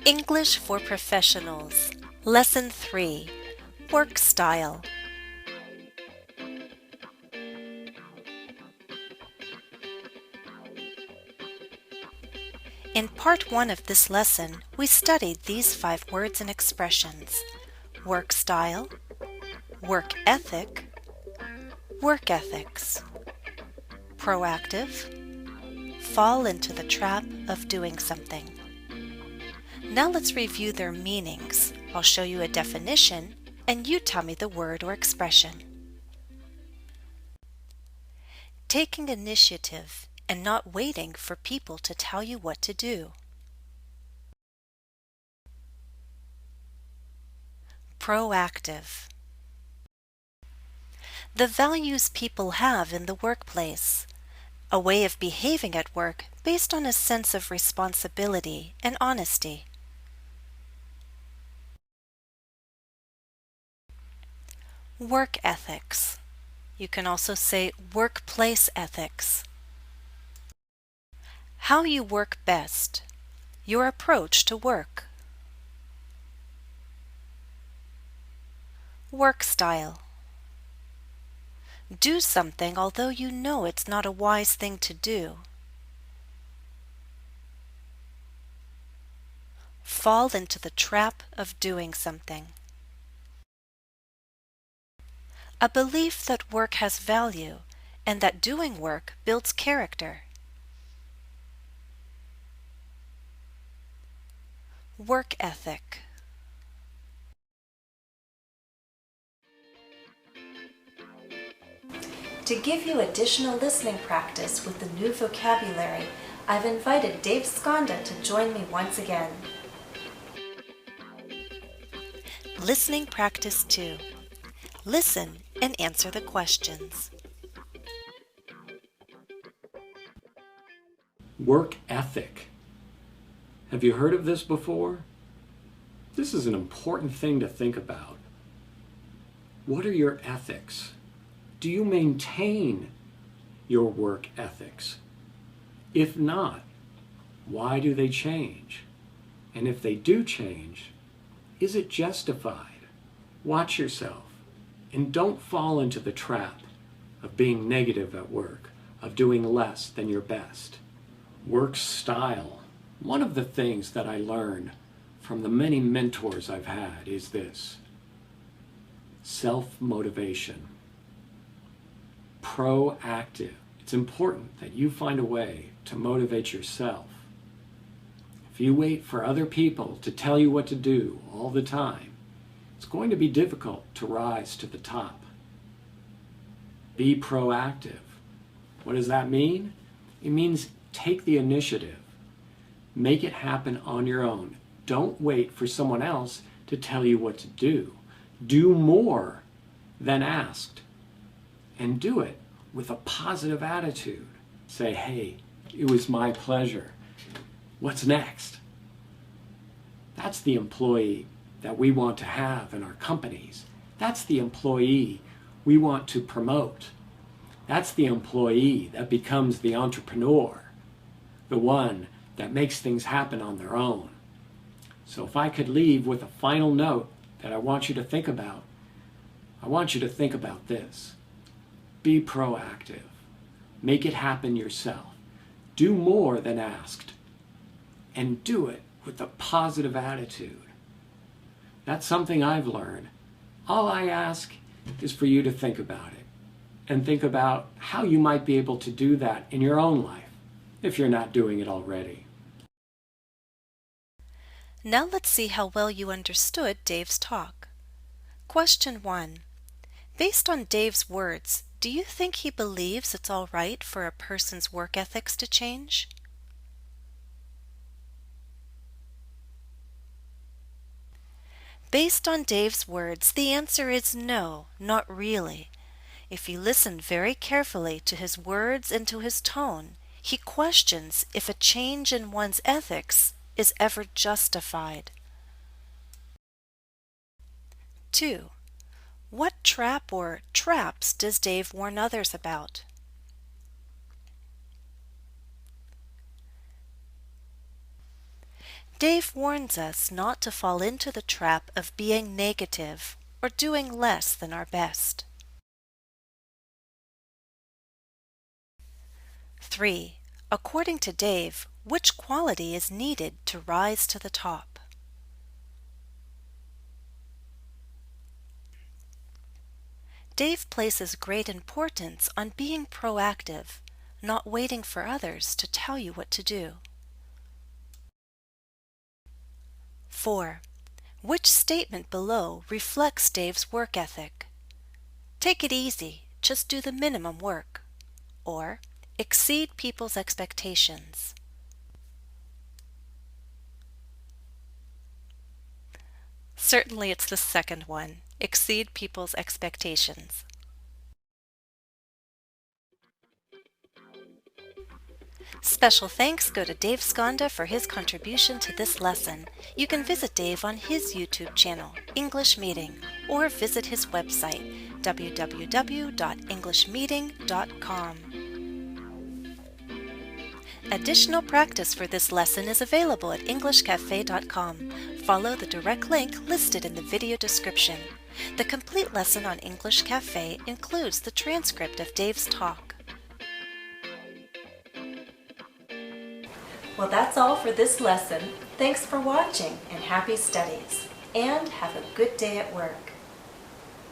English for Professionals, Lesson 3, Work Style. In Part 1 of this lesson, we studied these 5 words and expressions: work style, work ethic, work ethics, proactive, fall into the trap of doing something. Now let's review their meanings. I'll show you a definition, and you tell me the word or expression. Taking initiative and not waiting for people to tell you what to do. Proactive. The values people have in the workplace. A way of behaving at work based on a sense of responsibility and honesty. Work ethics. You can also say workplace ethics. How you work best. Your approach to work. Work style. Do something although you know it's not a wise thing to do. Fall into the trap of doing something. A belief that work has value and that doing work builds character. Work ethic. To give you additional listening practice with the new vocabulary, I've invited Dave Sconda to join me once again. Listening practice 2. Listen and answer the questions. Work ethic. Have you heard of this before? This is an important thing to think about. What are your ethics? Do you maintain your work ethics? If not, why do they change? And if they do change, is it justified? Watch yourself and don't fall into the trap of being negative at work, of doing less than your best. Work style. One of the things that I learned from the many mentors I've had is this: self-motivation. Proactive. It's important that you find a way to motivate yourself. If you wait for other people to tell you what to do all the time, it's going to be difficult to rise to the top. Be proactive. What does that mean? It means take the initiative. Make it happen on your own. Don't wait for someone else to tell you what to do. Do more than asked. And do it with a positive attitude. Say, hey, it was my pleasure. What's next? That's the employee that we want to have in our companies. That's the employee we want to promote. That's the employee that becomes the entrepreneur, the one that makes things happen on their own. So if I could leave with a final note that I want you to think about, I want you to think about this. Be proactive. Make it happen yourself. Do more than asked. And do it with a positive attitude. That's something I've learned. All I ask is for you to think about it. And think about how you might be able to do that in your own life, if you're not doing it already. Now let's see how well you understood Dave's talk. Question 1. Based on Dave's words, do you think he believes it's all right for a person's work ethics to change? Based on Dave's words, the answer is no, not really. If you listen very carefully to his words and to his tone, he questions if a change in one's ethics is ever justified. 2. What trap or traps does Dave warn others about? Dave warns us not to fall into the trap of being negative or doing less than our best. 3. According to Dave, which quality is needed to rise to the top? Dave places great importance on being proactive, not waiting for others to tell you what to do. 4. Which statement below reflects Dave's work ethic? Take it easy, just do the minimum work. Or, exceed people's expectations. Certainly it's the second one, exceed people's expectations. Special thanks go to Dave Sconda for his contribution to this lesson. You can visit Dave on his YouTube channel, English Meeting, or visit his website, www.englishmeeting.com. Additional practice for this lesson is available at EnglishCafe.com. Follow the direct link listed in the video description. The complete lesson on English Cafe includes the transcript of Dave's talk. Well, that's all for this lesson. Thanks for watching and happy studies. And have a good day at work.